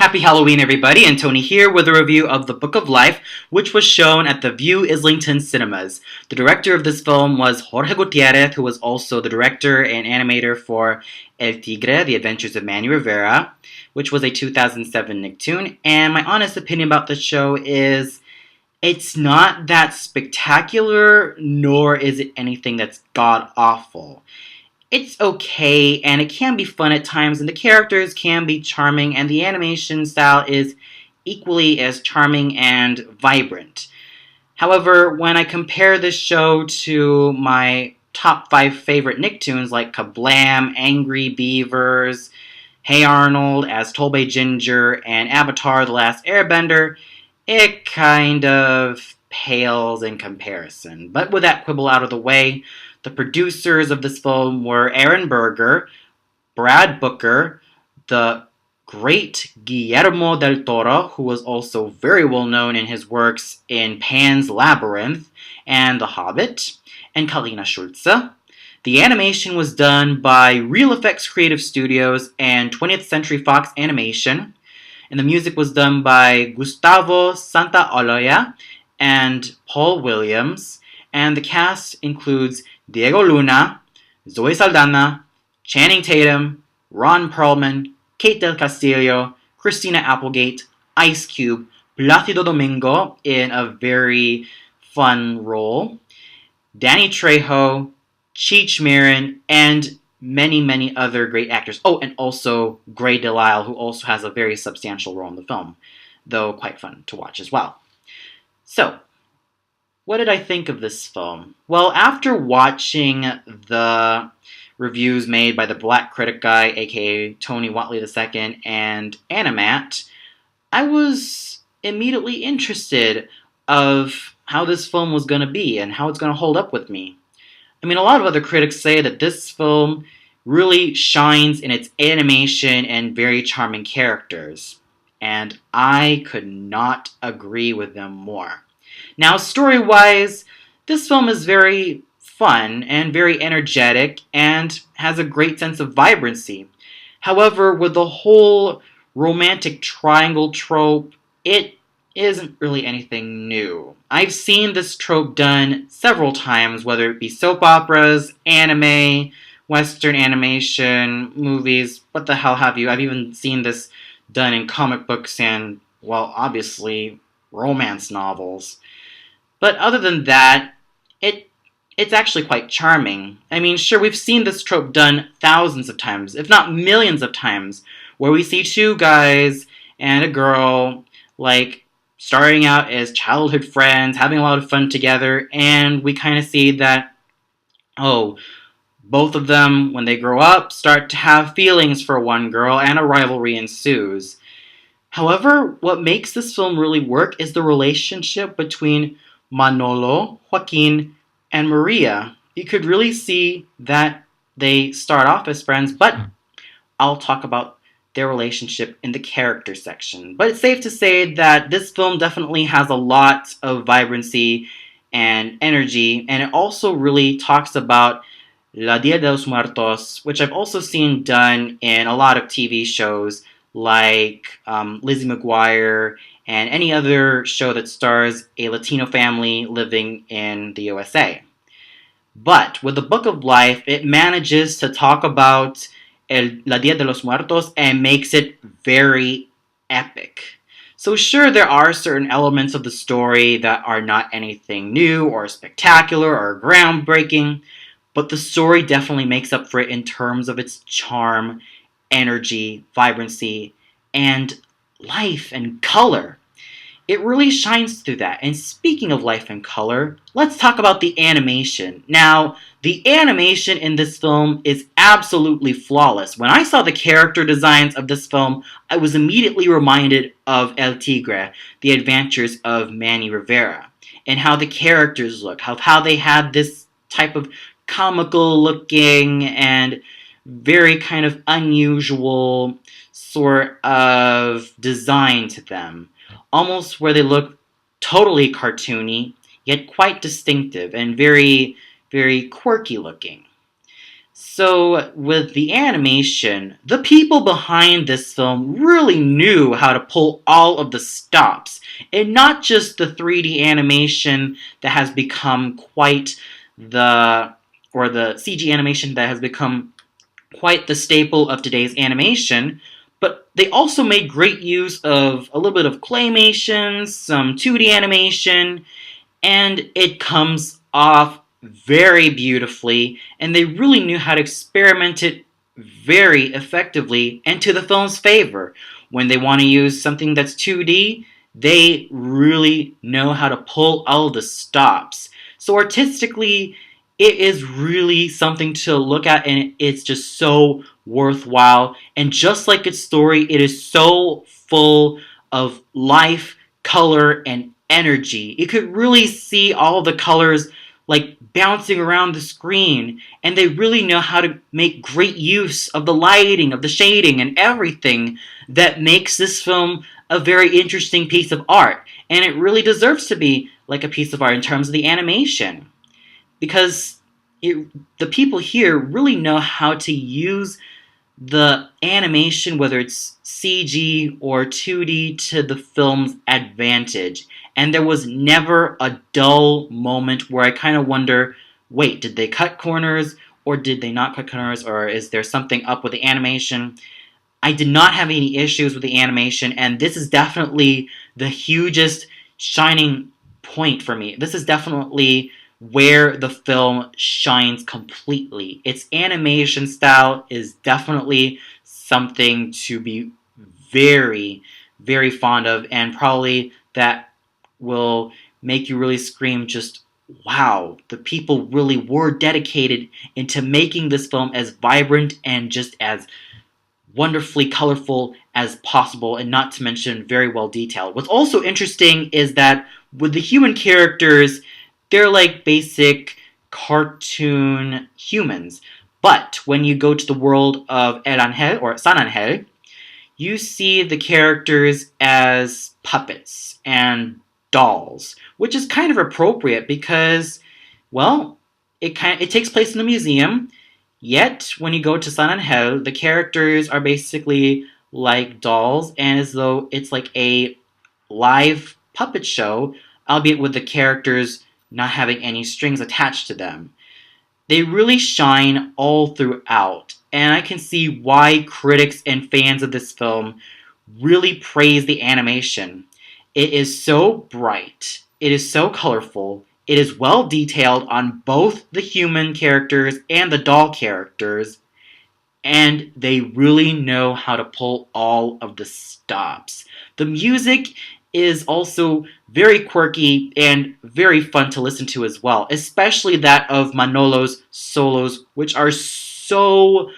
Happy Halloween, everybody, and Tony here with a review of The Book of Life, which was shown at the View Islington Cinemas. The director of this film was Jorge Gutierrez, who was also the director and animator for El Tigre, The Adventures of Manny Rivera, which was a 2007 Nicktoon. And my honest opinion about the show is it's not that spectacular, nor is it anything that's god-awful. It's okay, and it can be fun at times, and the characters can be charming, and the animation style is equally as charming and vibrant. However, when I compare this show to my top 5 favorite Nicktoons like Kablam, Angry Beavers, Hey Arnold, As Told by Ginger, and Avatar: The Last Airbender, it kind of pales in comparison. But with that quibble out of the way, the producers of this film were Aaron Berger, Brad Booker, the great Guillermo del Toro, who was also very well known in his works in Pan's Labyrinth and The Hobbit, and Kalina Schulze. The animation was done by Real Effects Creative Studios and 20th Century Fox Animation, and the music was done by Gustavo Santaolalla and Paul Williams, and the cast includes Diego Luna, Zoe Saldana, Channing Tatum, Ron Perlman, Kate Del Castillo, Christina Applegate, Ice Cube, Placido Domingo in a very fun role, Danny Trejo, Cheech Marin, and many, many other great actors. Oh, and also Gray Delisle, who also has a very substantial role in the film, though quite fun to watch as well. So, what did I think of this film? Well, after watching the reviews made by the Black Critic Guy, aka Tony Watley II, and Animat, I was immediately interested of how this film was going to be and how it's going to hold up with me. I mean, a lot of other critics say that this film really shines in its animation and very charming characters, and I could not agree with them more. Now, story-wise, this film is very fun and very energetic and has a great sense of vibrancy. However, with the whole romantic triangle trope, it isn't really anything new. I've seen this trope done several times, whether it be soap operas, anime, Western animation, movies, what the hell have you. I've even seen this done in comic books and, well, obviously, romance novels. But other than that, it's actually quite charming. I mean, sure, we've seen this trope done thousands of times, if not millions of times, where we see two guys and a girl, like, starting out as childhood friends, having a lot of fun together, and we kind of see that, oh, both of them, when they grow up, start to have feelings for one girl, and a rivalry ensues. However, what makes this film really work is the relationship between Manolo, Joaquin, and Maria. You could really see that they start off as friends, but I'll talk about their relationship in the character section. But it's safe to say that this film definitely has a lot of vibrancy and energy, and it also really talks about La Dia de los Muertos, which I've also seen done in a lot of TV shows like Lizzie McGuire and any other show that stars a Latino family living in the USA. But with the Book of Life, it manages to talk about La Dia de los Muertos and makes it very epic. So sure, there are certain elements of the story that are not anything new or spectacular or groundbreaking, but the story definitely makes up for it in terms of its charm, energy, vibrancy, and life and color. It really shines through that. And speaking of life and color, let's talk about the animation. Now, the animation in this film is absolutely flawless. When I saw the character designs of this film, I was immediately reminded of El Tigre, The Adventures of Manny Rivera, and how the characters look, how they had this type of comical looking and very kind of unusual sort of design to them. Almost where they look totally cartoony, yet quite distinctive and very, very quirky looking. So, with the animation, the people behind this film really knew how to pull all of the stops, and not just the 3D animation that has become quite the, or the CG animation that has become quite the staple of today's animation, but they also made great use of a little bit of claymation, some 2D animation, and it comes off very beautifully, and they really knew how to experiment it very effectively and to the film's favor. When they want to use something that's 2D, they really know how to pull all the stops. So artistically, it is really something to look at, and it's just so worthwhile. And just like its story, it is so full of life, color, and energy. You could really see all the colors like bouncing around the screen, and they really know how to make great use of the lighting, of the shading, and everything that makes this film a very interesting piece of art. And it really deserves to be like a piece of art in terms of the animation, because the people here really know how to use the animation, whether it's CG or 2D, to the film's advantage. And there was never a dull moment where I kind of wonder, wait, did they cut corners or did they not cut corners, or is there something up with the animation? I did not have any issues with the animation, and this is definitely the hugest shining point for me. This is definitely where the film shines completely. Its animation style is definitely something to be very, very fond of, and probably that will make you really scream, just wow, the people really were dedicated into making this film as vibrant and just as wonderfully colorful as possible, and not to mention very well detailed. What's also interesting is that with the human characters, they're like basic cartoon humans. But when you go to the world of El Angel or San Angel, you see the characters as puppets and dolls, which is kind of appropriate because, well, it takes place in a museum. Yet, when you go to San Angel, the characters are basically like dolls, and as though it's like a live puppet show, albeit with the characters not having any strings attached to them. They really shine all throughout, and I can see why critics and fans of this film really praise the animation. It is so bright, it is so colorful, it is well detailed on both the human characters and the doll characters, and they really know how to pull all of the stops. The music is also very quirky and very fun to listen to as well, especially that of Manolo's solos, which are so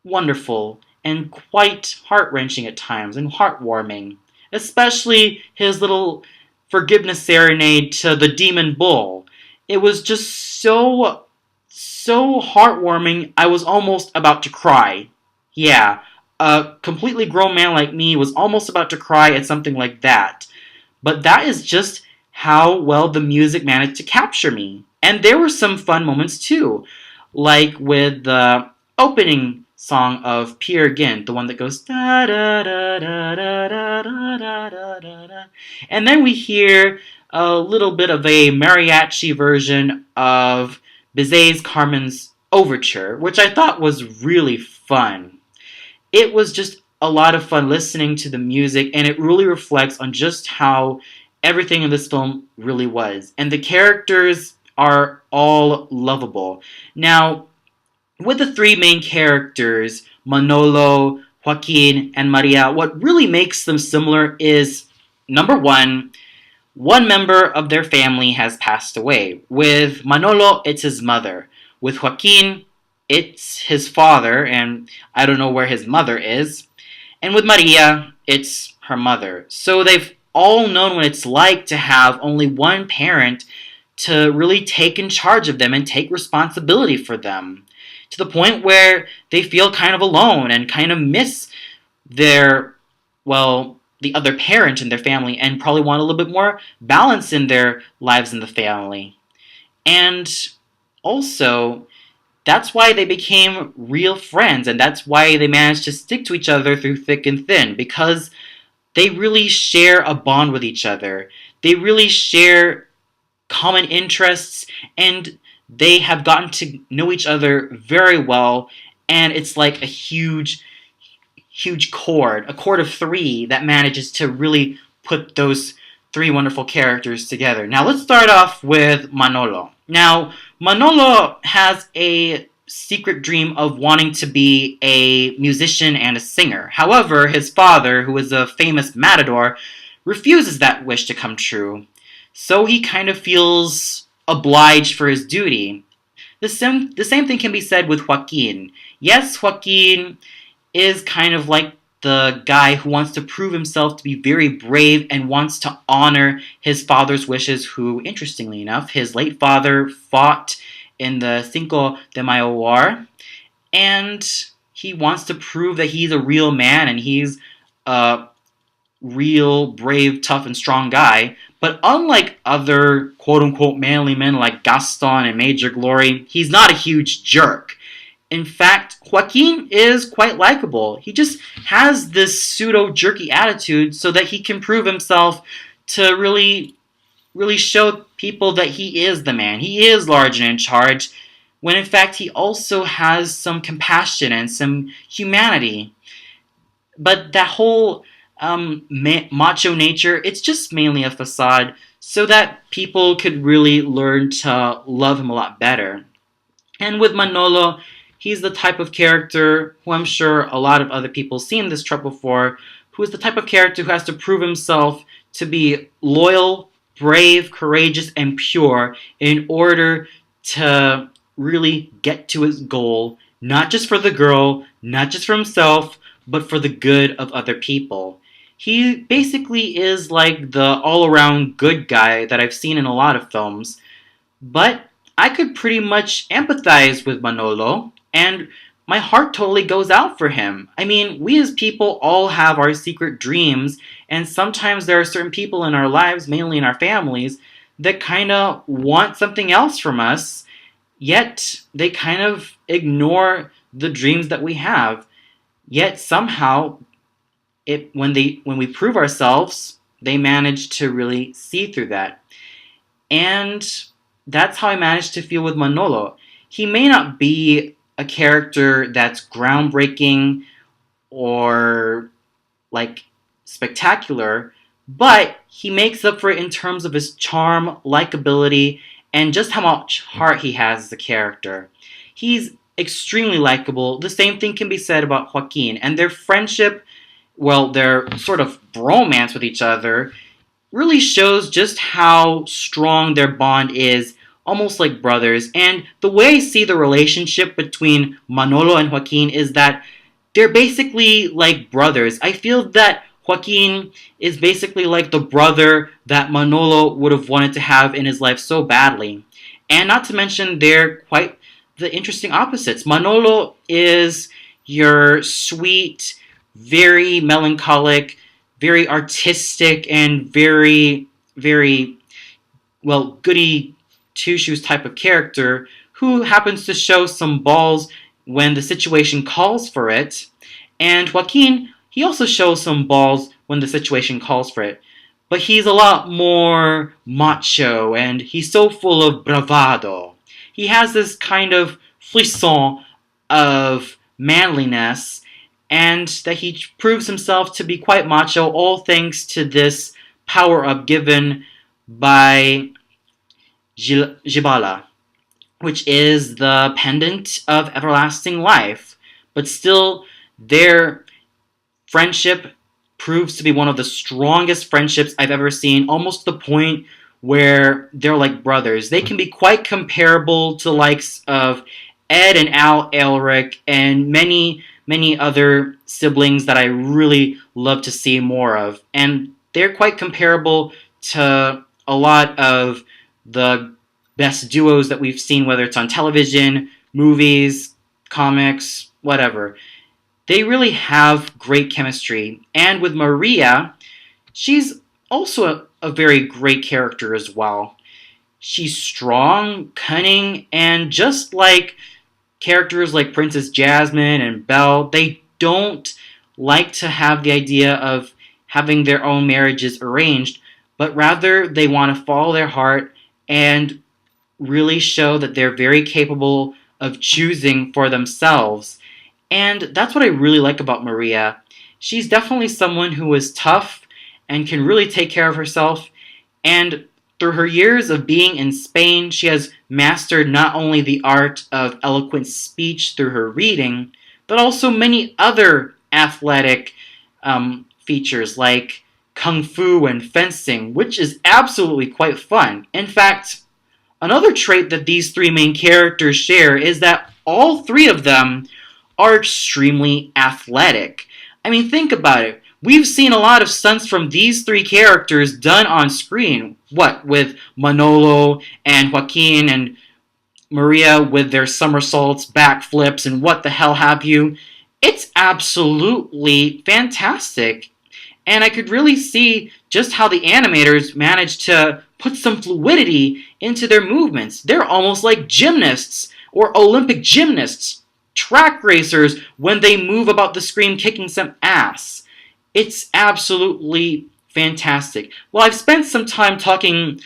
wonderful and quite heart-wrenching at times and heartwarming, especially his little forgiveness serenade to the demon bull. It was just so heartwarming, I was almost about to cry. Yeah, a completely grown man like me was almost about to cry at something like that. But that is just how well the music managed to capture me. And there were some fun moments too, like with the opening song of Peer Gynt, the one that goes da da da da da da da da da da, and then we hear a little bit of a mariachi version of Bizet's Carmen's Overture, which I thought was really fun. It was just a lot of fun listening to the music, and it really reflects on just how everything in this film really was. And the characters are all lovable. Now, with the three main characters, Manolo, Joaquin, and Maria, what really makes them similar is, number one member of their family has passed away. With Manolo, it's his mother. With Joaquin, it's his father, and I don't know where his mother is. And with Maria, it's her mother. So they've all known what it's like to have only one parent to really take in charge of them and take responsibility for them, to the point where they feel kind of alone and kind of miss their, well, the other parent in their family, and probably want a little bit more balance in their lives in the family. And also, That's why they became real friends, and that's why they managed to stick to each other through thick and thin, because they really share a bond with each other. They really share common interests, and they have gotten to know each other very well, and it's like a huge chord, a chord of three that manages to really put those three wonderful characters together. Now let's start off with Manolo. Now, Manolo has a secret dream of wanting to be a musician and a singer. However, his father, who is a famous matador, refuses that wish to come true. So he kind of feels obliged for his duty. The same thing can be said with Joaquin. Yes, Joaquin is kind of like the guy who wants to prove himself to be very brave and wants to honor his father's wishes, who, interestingly enough, his late father fought in the Cinco de Mayo War, and he wants to prove that he's a real man and he's a real, brave, tough, and strong guy. But unlike other quote-unquote manly men like Gaston and Major Glory, he's not a huge jerk. In fact, Joaquin is quite likable. He just has this pseudo-jerky attitude so that he can prove himself to really show people that he is the man. He is large and in charge, when in fact he also has some compassion and some humanity. But that whole macho nature, it's just mainly a facade so that people could really learn to love him a lot better. And with Manolo, he's the type of character who I'm sure a lot of other people seen this trope before, who is the type of character who has to prove himself to be loyal, brave, courageous, and pure in order to really get to his goal, not just for the girl, not just for himself, but for the good of other people. He basically is like the all-around good guy that I've seen in a lot of films, but I could pretty much empathize with Manolo, and my heart totally goes out for him. I mean, we as people all have our secret dreams, and sometimes there are certain people in our lives, mainly in our families, that kind of want something else from us, yet they kind of ignore the dreams that we have. Yet somehow, when we prove ourselves, they manage to really see through that. And that's how I managed to feel with Manolo. He may not be a character that's groundbreaking or like spectacular, but he makes up for it in terms of his charm, likability, and just how much heart he has as a character. He's extremely likable. The same thing can be said about Joaquin, and their friendship, well, their sort of bromance with each other, really shows just how strong their bond is, almost like brothers. And the way I see the relationship between Manolo and Joaquin is that they're basically like brothers. I feel that Joaquin is basically like the brother that Manolo would have wanted to have in his life so badly. And not to mention, they're quite the interesting opposites. Manolo is your sweet, very melancholic, very artistic, and very, well, goody two shoes type of character who happens to show some balls when the situation calls for it. And Joaquin, he also shows some balls when the situation calls for it. But he's a lot more macho, and he's so full of bravado. He has this kind of frisson of manliness, and that he proves himself to be quite macho, all thanks to this power-up given by Jibala, which is the pendant of everlasting life. But still, their friendship proves to be one of the strongest friendships I've ever seen, almost to the point where they're like brothers. They can be quite comparable to the likes of Ed and Al Elric and many other siblings that I really love to see more of. And they're quite comparable to a lot of the best duos that we've seen, whether it's on television, movies, comics, whatever. They really have great chemistry. And with Maria, she's also a very great character as well. She's strong, cunning, and just like characters like Princess Jasmine and Belle, they don't like to have the idea of having their own marriages arranged, but rather they want to follow their heart and really show that they're very capable of choosing for themselves. And that's what I really like about Maria. She's definitely someone who is tough and can really take care of herself. And through her years of being in Spain, she has mastered not only the art of eloquent speech through her reading, but also many other athletic features like kung fu and fencing, which is absolutely quite fun. In fact, another trait that these three main characters share is that all three of them are extremely athletic. I mean, think about it. We've seen a lot of stunts from these three characters done on screen. What, with Manolo and Joaquin and Maria with their somersaults, backflips, and what the hell have you. It's absolutely fantastic. And I could really see just how the animators managed to put some fluidity into their movements. They're almost like gymnasts or Olympic gymnasts, track racers when they move about the screen kicking some ass. It's absolutely fantastic. Well, I've spent some time talking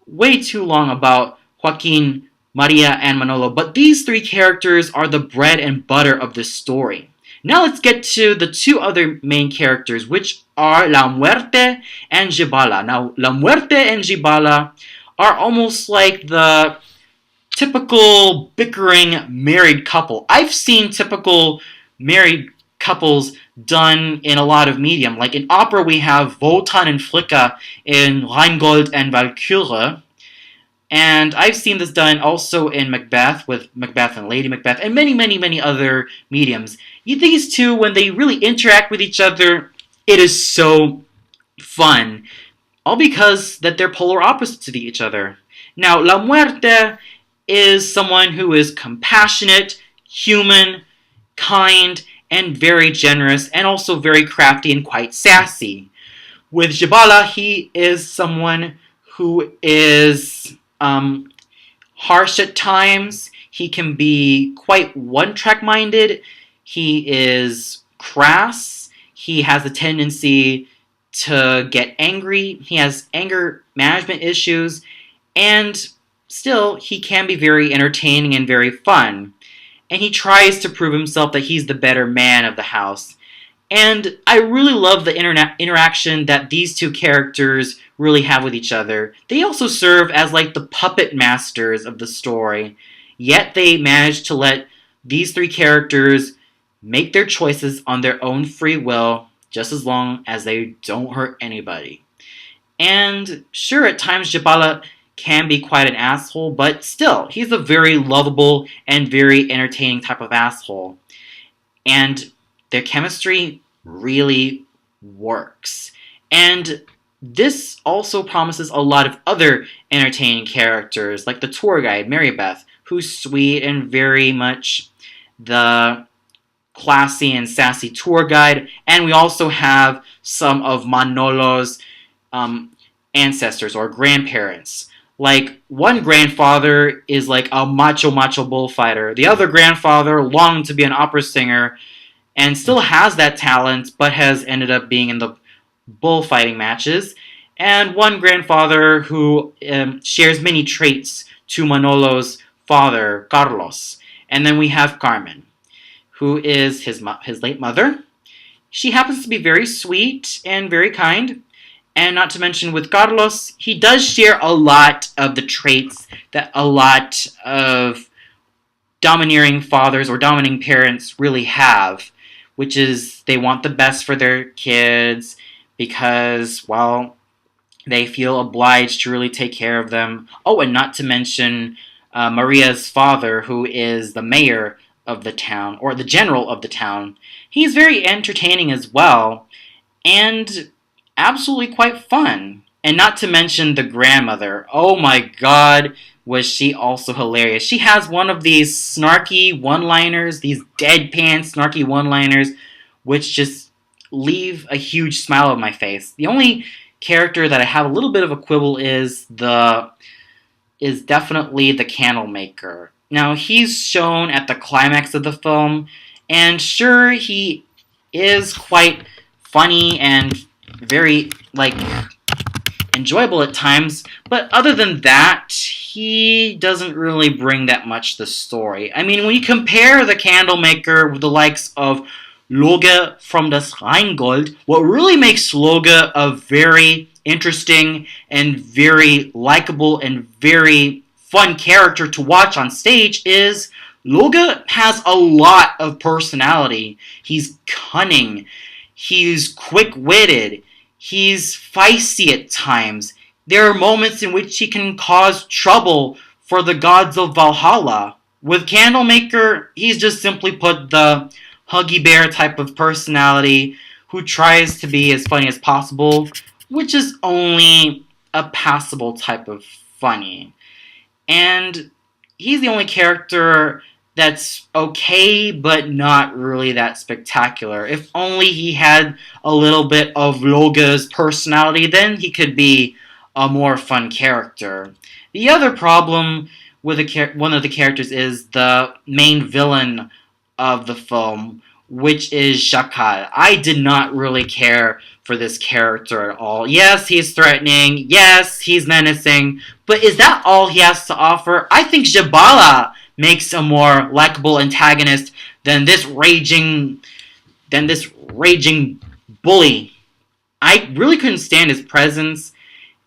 way too long about Joaquin, Maria, and Manolo, but these three characters are the bread and butter of this story. Now let's get to the two other main characters, which are La Muerte and Gibala. Now, La Muerte and Gibala are almost like the typical bickering married couple. I've seen typical married couples done in a lot of medium. Like in opera, we have Wotan and Fricka in Rheingold and Walküre. And I've seen this done also in Macbeth, with Macbeth and Lady Macbeth, and many, many, many other mediums. These two, when they really interact with each other, it is so fun. All because that they're polar opposites of each other. Now, La Muerte is someone who is compassionate, human, kind, and very generous, and also very crafty and quite sassy. With Gibala, he is someone who is harsh at times. He can be quite one-track minded. He is crass. He has a tendency to get angry. He has anger management issues. And still, he can be very entertaining and very fun. And he tries to prove himself that he's the better man of the house. And I really love the interaction that these two characters really have with each other. They also serve as like the puppet masters of the story. Yet they manage to let these three characters make their choices on their own free will, just as long as they don't hurt anybody. And sure, at times Gibala can be quite an asshole, but still, he's a very lovable and very entertaining type of asshole. And their chemistry really works. And this also promises a lot of other entertaining characters, like the tour guide, Mary Beth, who's sweet and very much the classy and sassy tour guide. And we also have some of Manolo's ancestors or grandparents. Like, one grandfather is like a macho bullfighter. The other grandfather longed to be an opera singer and still has that talent, but has ended up being in the bullfighting matches. And one grandfather who shares many traits to Manolo's father, Carlos. And then we have Carmen, who is his late mother. She happens to be very sweet and very kind. And not to mention with Carlos, he does share a lot of the traits that a lot of domineering fathers or dominating parents really have, which is they want the best for their kids because, well, they feel obliged to really take care of them. Oh, and not to mention Maria's father, who is the mayor of the town, or the general of the town. He's very entertaining as well, and absolutely quite fun. And not to mention the grandmother. Oh my god, was she also hilarious. She has one of these snarky one-liners, these deadpan snarky one-liners, which just leave a huge smile on my face. The only character that I have a little bit of a quibble is definitely the candle maker. Now, he's shown at the climax of the film, and sure, he is quite funny and very, enjoyable at times, but other than that, he doesn't really bring that much to the story. I mean, when you compare the Candlemaker with the likes of Loge from das Rheingold, what really makes Loge a very interesting and very likable and very fun character to watch on stage is Loge has a lot of personality. He's cunning, he's quick-witted, he's feisty at times. There are moments in which he can cause trouble for the gods of Valhalla. With Candlemaker, he's just simply put the Huggy Bear type of personality who tries to be as funny as possible, which is only a passable type of funny. And he's the only character that's okay, but not really that spectacular. If only he had a little bit of Loge's personality, then he could be a more fun character. The other problem with one of the characters is the main villain of the film, which is Shakal. I did not really care for this character at all. Yes, he's threatening. Yes, he's menacing. But is that all he has to offer? I think Jabala makes a more likable antagonist than this raging bully. I really couldn't stand his presence,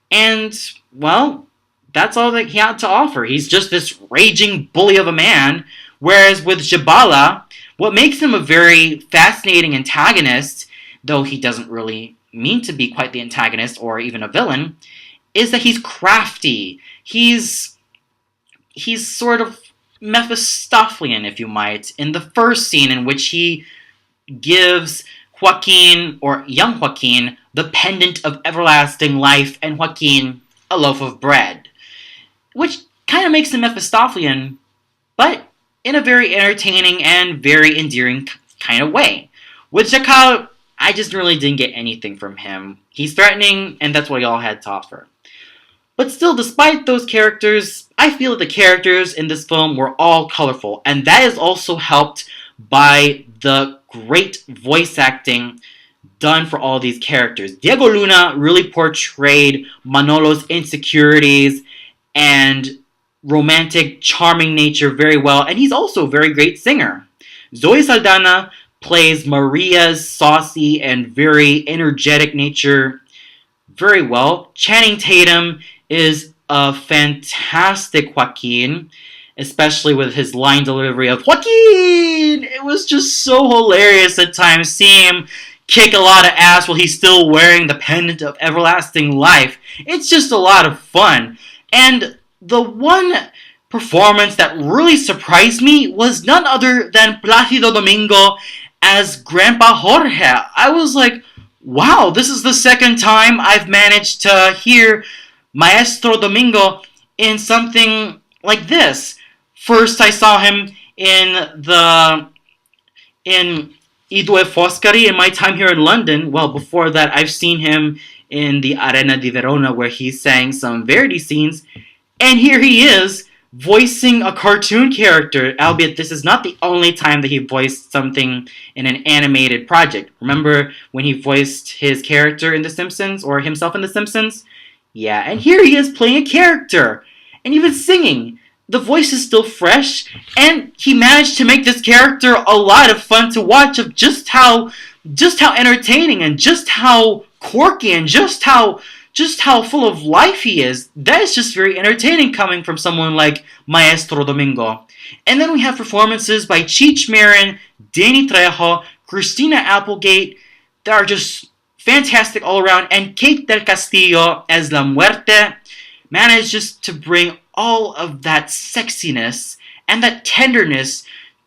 and well, that's all that he had to offer. He's just this raging bully of a man. Whereas with Jabala, what makes him a very fascinating antagonist, though he doesn't really mean to be quite the antagonist or even a villain, is that he's crafty. He's sort of Mephistophelian, if you might, in the first scene in which he gives Joaquin, or young Joaquin, the pendant of everlasting life, and Joaquin a loaf of bread. Which kind of makes him Mephistophelian, but in a very entertaining and very endearing kind of way. With Jakal, I just really didn't get anything from him. He's threatening, and that's what he all had to offer. But still, despite those characters, I feel that the characters in this film were all colorful, and that is also helped by the great voice acting done for all these characters. Diego Luna really portrayed Manolo's insecurities and romantic, charming nature very well, and he's also a very great singer. Zoe Saldana plays Maria's saucy and very energetic nature very well. Channing Tatum is a fantastic Joaquin, especially with his line delivery of Joaquin! It was just so hilarious at times seeing him kick a lot of ass while he's still wearing the pendant of everlasting life. It's just a lot of fun. And the one performance that really surprised me was none other than Placido Domingo as Grandpa Jorge. I was like, wow, this is the second time I've managed to hear Maestro Domingo in something like this. First, I saw him in I Due Foscari in my time here in London. Well, before that, I've seen him in the Arena di Verona where he sang some Verdi scenes. And here he is, voicing a cartoon character, albeit this is not the only time that he voiced something in an animated project. Remember when he voiced his character in The Simpsons, or himself in The Simpsons? Yeah, and here he is playing a character, and even singing. The voice is still fresh, and he managed to make this character a lot of fun to watch, of just how entertaining and just how quirky and just how full of life he is. That is just very entertaining coming from someone like Maestro Domingo. And then we have performances by Cheech Marin, Danny Trejo, Christina Applegate that are just fantastic all around, and Kate del Castillo as La Muerte manages to bring all of that sexiness and that tenderness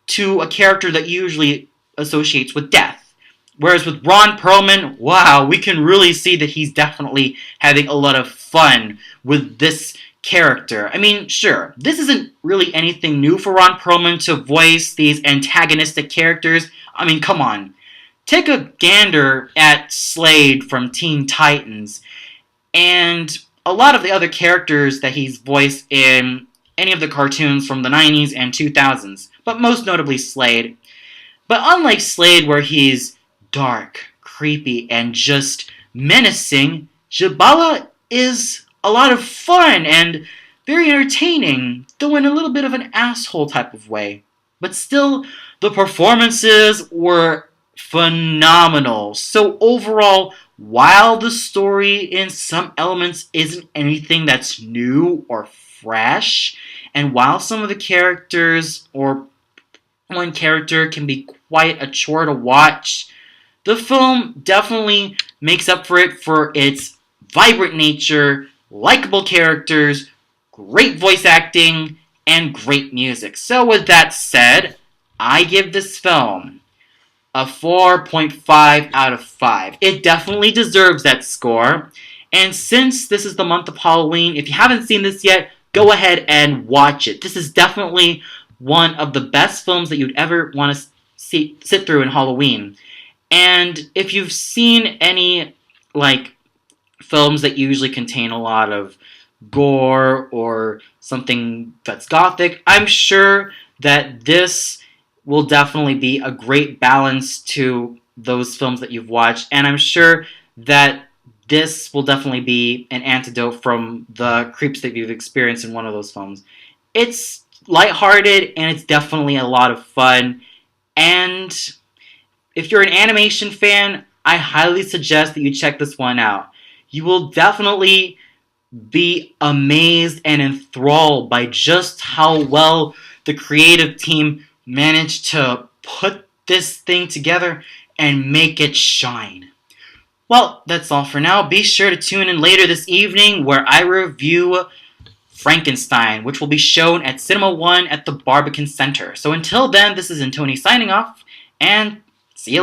to a character that usually associates with death. Whereas with Ron Perlman, wow, we can really see that he's definitely having a lot of fun with this character. I mean, sure, this isn't really anything new for Ron Perlman to voice these antagonistic characters. I mean, come on. Take a gander at Slade from Teen Titans, and a lot of the other characters that he's voiced in any of the cartoons from the 90s and 2000s, but most notably Slade. But unlike Slade, where he's dark, creepy, and just menacing, Jabala is a lot of fun and very entertaining, though in a little bit of an asshole type of way. But still, the performances were phenomenal. So overall, while the story in some elements isn't anything that's new or fresh, and while some of the characters or one character can be quite a chore to watch, the film definitely makes up for it for its vibrant nature, likable characters, great voice acting, and great music. So with that said, I give this film a 4.5 out of 5. It definitely deserves that score. And since this is the month of Halloween, if you haven't seen this yet, go ahead and watch it. This is definitely one of the best films that you'd ever want to sit through in Halloween. And if you've seen any, like, films that usually contain a lot of gore or something that's gothic, I'm sure that this will definitely be a great balance to those films that you've watched, and I'm sure that this will definitely be an antidote from the creeps that you've experienced in one of those films. It's lighthearted and it's definitely a lot of fun, and if you're an animation fan, I highly suggest that you check this one out. You will definitely be amazed and enthralled by just how well the creative team managed to put this thing together and make it shine. Well, that's all for now. Be sure to tune in later this evening where I review Frankenstein, which will be shown at Cinema One at the Barbican Center. So until then, this is Antoni signing off, and see you later.